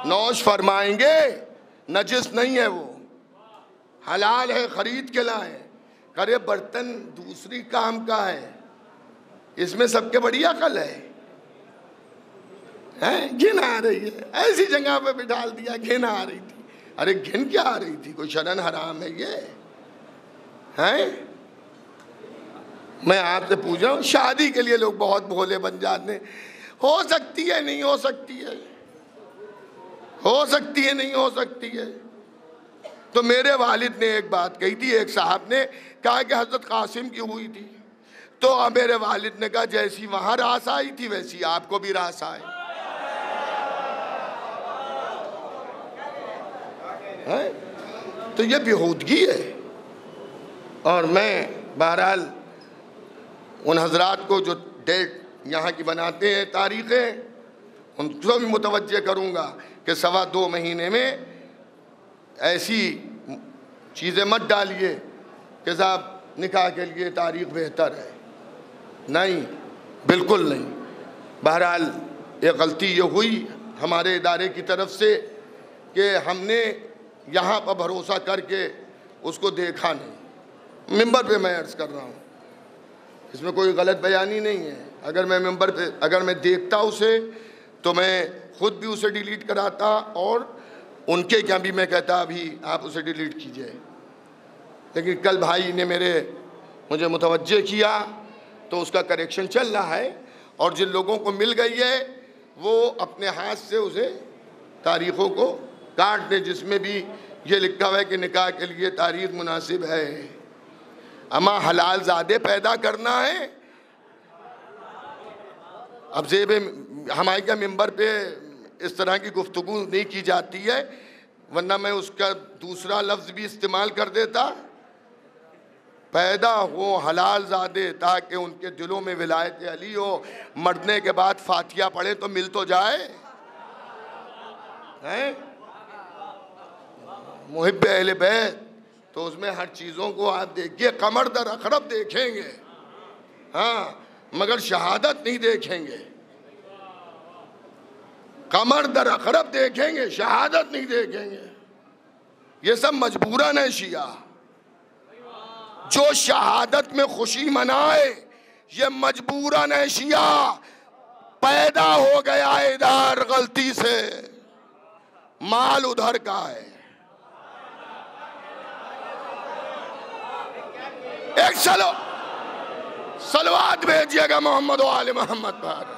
नौश फरमाएंगे? नजिस नहीं है वो, हलाल है, खरीद के लाएं। करे बर्तन दूसरी काम का है, इसमें सबके बड़ी अकल है। घिन आ रही है, ऐसी जगह पे बिठा दिया, घिन आ रही थी। अरे घिन क्या आ रही थी? कोई शरन हराम है ये? हैं? मैं आपसे पूछ रहा हूँ, शादी के लिए लोग बहुत भोले बन जाते हैं। हो सकती है, नहीं हो सकती है, हो सकती है, नहीं हो सकती है। तो मेरे वालिद ने एक बात कही थी, एक साहब ने कहा कि हजरत कासिम की हुई थी, तो मेरे वालिद ने कहा जैसी वहां रास आई थी वैसी आपको भी रास आए। तो ये बेहूदगी है। और मैं बहरहाल उन हजरात को जो डेट यहाँ की बनाते हैं, तारीख़ें, उनको भी मुतवज्जे करूँगा कि 2.25 महीने में ऐसी चीज़ें मत डालिए कि साहब निकाह के लिए तारीख़ बेहतर है। नहीं, बिल्कुल नहीं। बहरहाल ये गलती ये हुई हमारे इदारे की तरफ से कि हमने यहाँ पर भरोसा करके उसको देखा नहीं। मिंबर पे मैं अर्ज़ कर रहा हूँ, इसमें कोई गलत बयानी नहीं है। अगर मैं मिंबर पे अगर मैं देखता उसे तो मैं ख़ुद भी उसे डिलीट कराता, और उनके क्या भी मैं कहता अभी आप उसे डिलीट कीजिए। लेकिन कल भाई ने मुझे मुतवज्जे किया तो उसका करेक्शन चल रहा है, और जिन लोगों को मिल गई है वो अपने हाथ से उसे तारीख़ों को काट दे जिसमें भी ये लिखा हुआ है कि निकाह के लिए तारीख़ मुनासिब है। अमा हलाल ज़ादे पैदा करना है। अब ज़ेब हमारे क्या मिंबर पे इस तरह की गुफ्तगू नहीं की जाती है, वरना मैं उसका दूसरा लफ्ज़ भी इस्तेमाल कर देता। पैदा हो हलाल ज़ादे ताकि उनके दिलों में विलायत अली हो, मरने के बाद फातिहा पढ़े तो मिल तो जाए। हैं? मुहिब अहले बैत, तो उसमें हर चीज़ों को आप देखिए, कमर दर अखरब देखेंगे, हाँ, मगर शहादत नहीं देखेंगे। कमर दर अखरब देखेंगे, शहादत नहीं देखेंगे। ये सब मजबूरन है शिया। जो शहादत में खुशी मनाए ये मजबूरन है शिया। पैदा हो गया इधर गलती से, माल उधर का है। एक सलवात भेजिएगा मोहम्मद वाले मोहम्मद पर।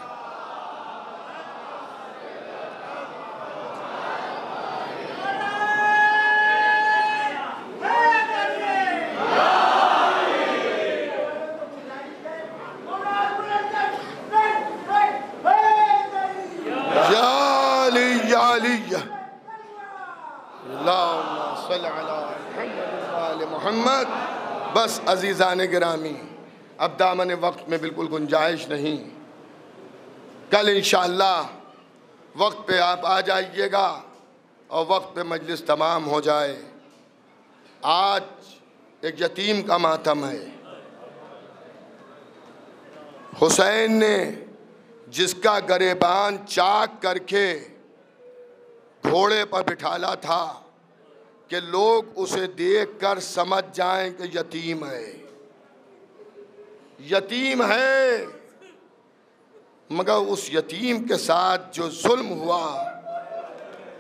मोहम्मद। बस अजीज़ान गिरामी, अब दामन वक्त में बिल्कुल गुंजाइश नहीं। कल इंशाअल्लाह वक्त पे आप आ जाइएगा और वक्त पे मजलिस तमाम हो जाए। आज एक यतीम का मातम है। हुसैन ने जिसका गरेबान चाक करके घोड़े पर बिठाला था कि लोग उसे देखकर समझ जाएं कि यतीम है। यतीम है, मगर उस यतीम के साथ जो जुल्म हुआ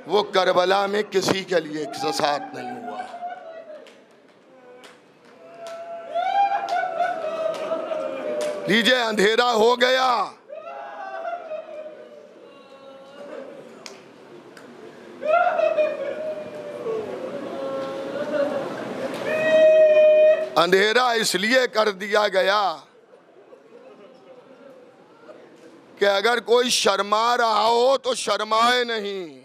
वो करबला में किसी के लिए साथ नहीं हुआ। लीजिए, अंधेरा हो गया। अंधेरा इसलिए कर दिया गया कि अगर कोई शर्मा रहा हो तो शर्माए नहीं।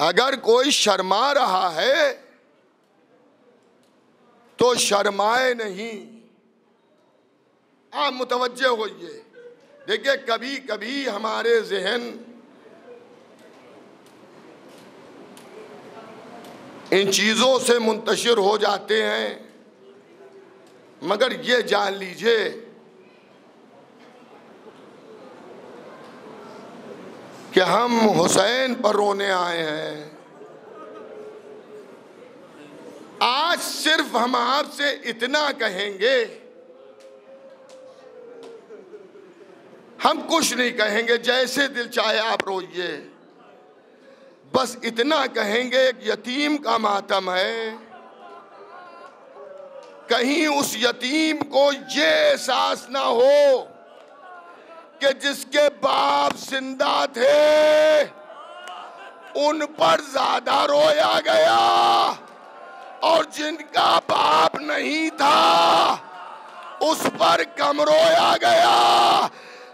अगर कोई शर्मा रहा है तो शर्माए नहीं। आप मुतवज्जे होइए। देखिए, कभी कभी हमारे जहन इन चीज़ों से मुंतशिर हो जाते हैं, मगर ये जान लीजिए कि हम हुसैन पर रोने आए हैं। आज सिर्फ हम आपसे इतना कहेंगे, हम कुछ नहीं कहेंगे, जैसे दिल चाहे आप रोइए। बस इतना कहेंगे, एक यतीम का मातम है। कहीं उस यतीम को ये एहसास ना हो कि जिसके बाप जिंदा थे उन पर ज्यादा रोया गया और जिनका बाप नहीं था उस पर कम रोया गया।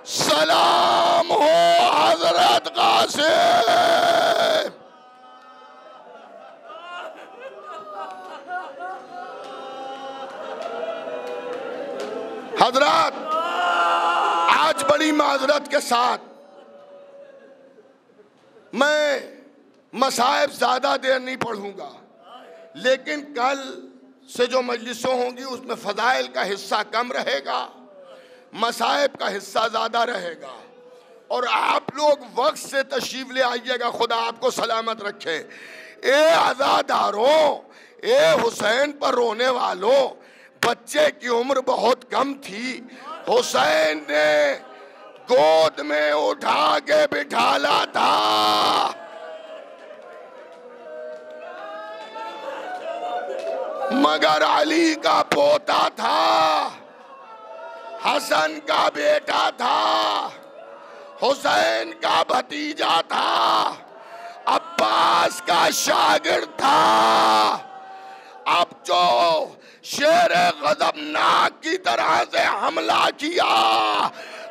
सलाम हो हजरत कासिम। हजरत, आज बड़ी माजरत के साथ मैं मसाइब ज्यादा देर नहीं पढ़ूंगा, लेकिन कल से जो मजलिसों होंगी उसमें फजाइल का हिस्सा कम रहेगा, मसाइब का हिस्सा ज़्यादा रहेगा। और आप लोग वक्त से तशरीफ़ ले आइएगा। खुदा आपको सलामत रखे। ए आज़ादारों, ए हुसैन पर रोने वालों, बच्चे की उम्र बहुत कम थी। हुसैन ने गोद में उठा के बिठाला था। मगर अली का पोता था, हसन का बेटा था, हुसैन का भतीजा था, अब्बास का शागिर्द था। अब जो शेर गजबनाक की तरह से हमला किया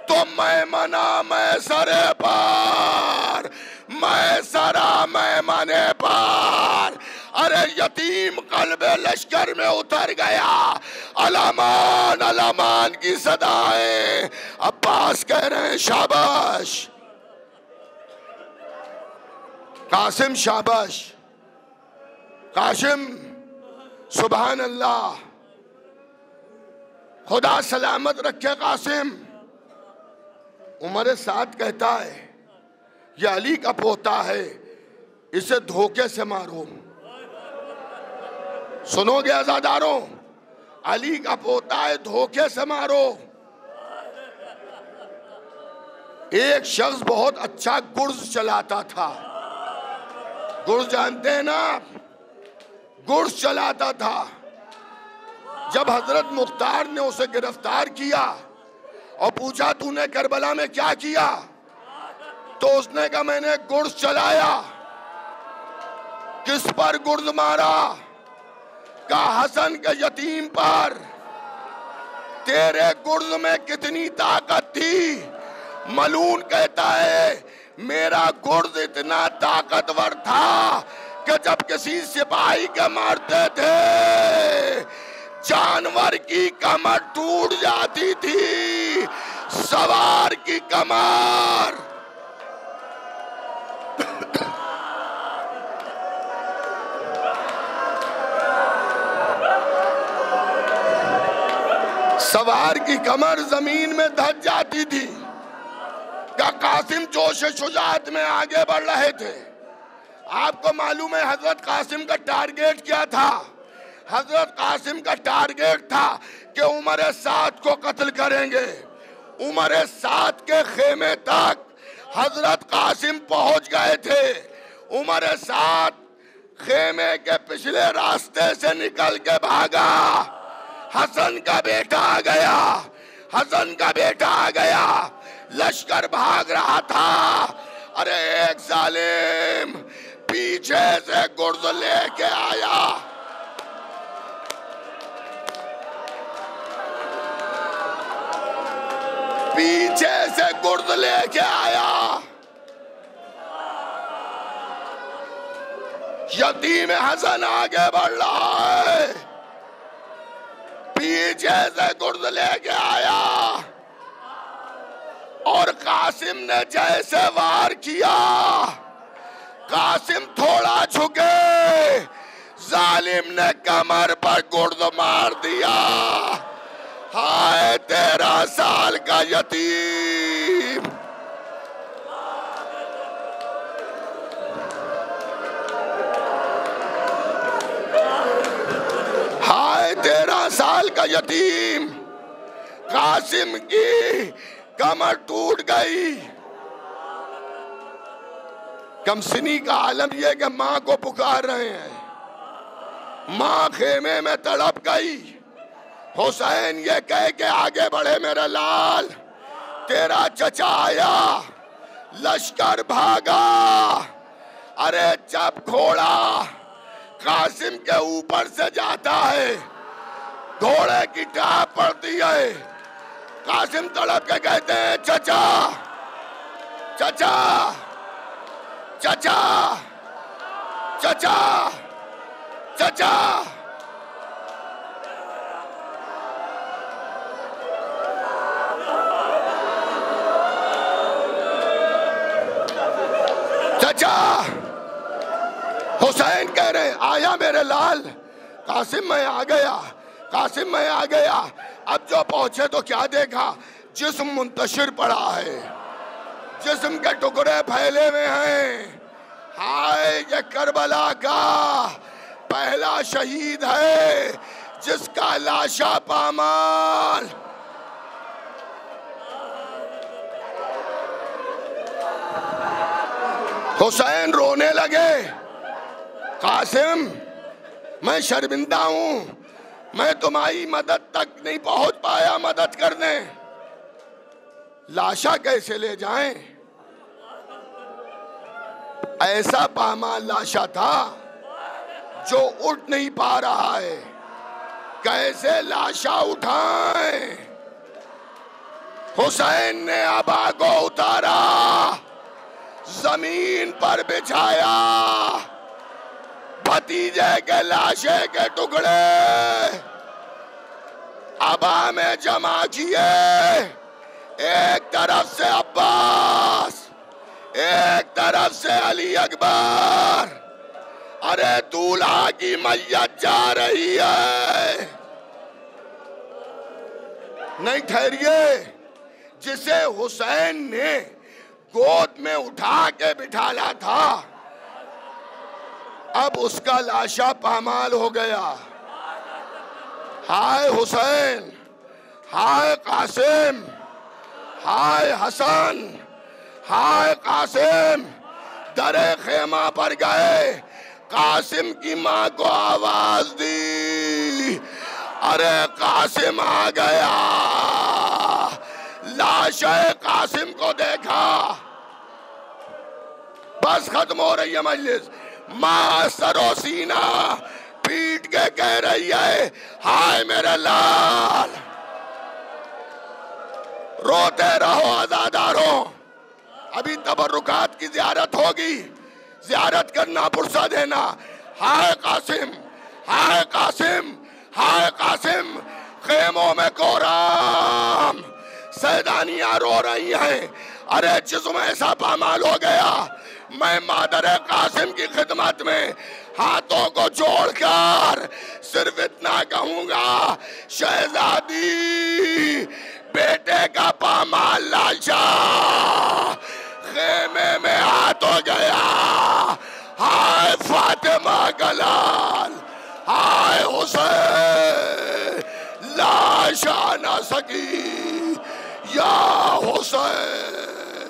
तो मैं मना मैं सरे पर, मैं सरा मैं मने पर। अरे यतीम कल्बे लश्कर में उतर गया। अलामान अलामान की सदाएं। अब्बास कह रहे हैं शाबाश, कासिम शाबाश, कासिम सुभान अल्लाह। खुदा सलामत रखे कासिम। उमर साद कहता है ये अली का पोता है, इसे धोखे से मारो। सुनोगे आजादारों, अली का पोता है, धोखे से मारो। एक शख्स बहुत अच्छा गुर्ज चलाता था। गुर्ज जानते हैं ना, गुर्ज चलाता था। जब हजरत मुख्तार ने उसे गिरफ्तार किया और पूछा तूने करबला में क्या किया, तो उसने कहा मैंने गुर्ज चलाया। किस पर गुर्ज मारा? कहा हसन के यतीम पर। तेरे गुर्ज में कितनी ताकत थी? मलून कहता है मेरा गुर्ज इतना ताकतवर था कि जब किसी सिपाही के मारते थे जानवर की कमर टूट जाती थी, सवार की कमर। सवार की कमर जमीन में धंस जाती थी। क्या कासिम जोश शुजाअत में आगे बढ़ रहे थे। आपको मालूम है हजरत कासिम का टारगेट क्या था? हजरत कासिम का टारगेट था कि उमर साद को कत्ल करेंगे। उमर साद के खेमे तक हजरत कासिम पहुंच गए थे। उमर साद खेमे के पिछले रास्ते से निकल के भागा। हसन का बेटा आ गया, हसन का बेटा आ गया। लश्कर भाग रहा था। अरे एक जालिम पीछे से गुर्ज लेके आया। पीछे से गुर्द लेके आया। यतीम हसन आगे बढ़ रहा है, पीछे से गुर्द लेके आया और कासिम ने जैसे वार किया, कासिम थोड़ा झुके, जालिम ने कमर पर गुर्द मार दिया। हाय 13 साल का यतीम। हाय 13 साल का यतीम। कासिम की कमर टूट गई। कमसिनी का आलम यह कि मां को पुकार रहे हैं। मां खेमे में तड़प गई। हुसैन ये कह के आगे बढ़े मेरा लाल, तेरा चचा आया। लश्कर भागा। अरे जब घोड़ा कासिम के ऊपर से जाता है, घोड़े की टाप पड़ती है। कासिम तड़प के कहते हैं चचा, चचा, चचा, चचा, चचा। चचा। हुसैन कह रहे आया मेरे लाल। कासिम मैं आ गया, कासिम मैं आ गया। अब जो पहुंचे तो क्या देखा? जिस्म मुंतशिर पड़ा है, जिस्म के टुकड़े फैले हुए हैं। हाय ये करबला का पहला शहीद है जिसका लाशा पामाल। हुसैन रोने लगे। कासिम मैं शर्मिंदा हूं, मैं तुम्हारी मदद तक नहीं पहुंच पाया मदद करने। लाशा कैसे ले जाएं? ऐसा पामाल लाशा था जो उठ नहीं पा रहा है। कैसे लाशा उठाएं? हुसैन ने अबा को उतारा, जमीन पर बिछाया, भतीजे के लाशे के टुकड़े अबा में जमा किए। एक तरफ से अब्बास, एक तरफ से अली अकबर। अरे दूल्हा की मैयत जा रही है। नहीं ठहरिए, जिसे हुसैन ने गोद में उठा के बिठाला था, अब उसका लाशा पामाल हो गया। हाय हुसैन, हाय कासिम, हाय हसन, हाय कासिम। दरे खेमा पर गए, कासिम की मां को आवाज दी, अरे कासिम आ गया। लाशे कासिम को देखा, बस खत्म हो रही है मजलिस। मां सरो सीना पीट के कह रही है, हाय मेरे लाल। रोते रहो अज़ादारों, अभी तबर्रुकात की ज़ियारत होगी, ज़ियारत करना, पुरसा देना। हाय कासिम, हाय कासिम, हाय कासिम। खेमों में कोराम, सैदानियां रो रही हैं, अरे जिस्म ऐसा पामाल हो गया। मैं मादर कासिम की खिदमत में हाथों को जोड़कर सिर्फ इतना कहूंगा, शहजादी बेटे का पामाल लाशा खेमे में हाथ हो गया। हाय फातिमा का लाल, हाय हुसैन, लाश आ ना सकी, या हुसैन।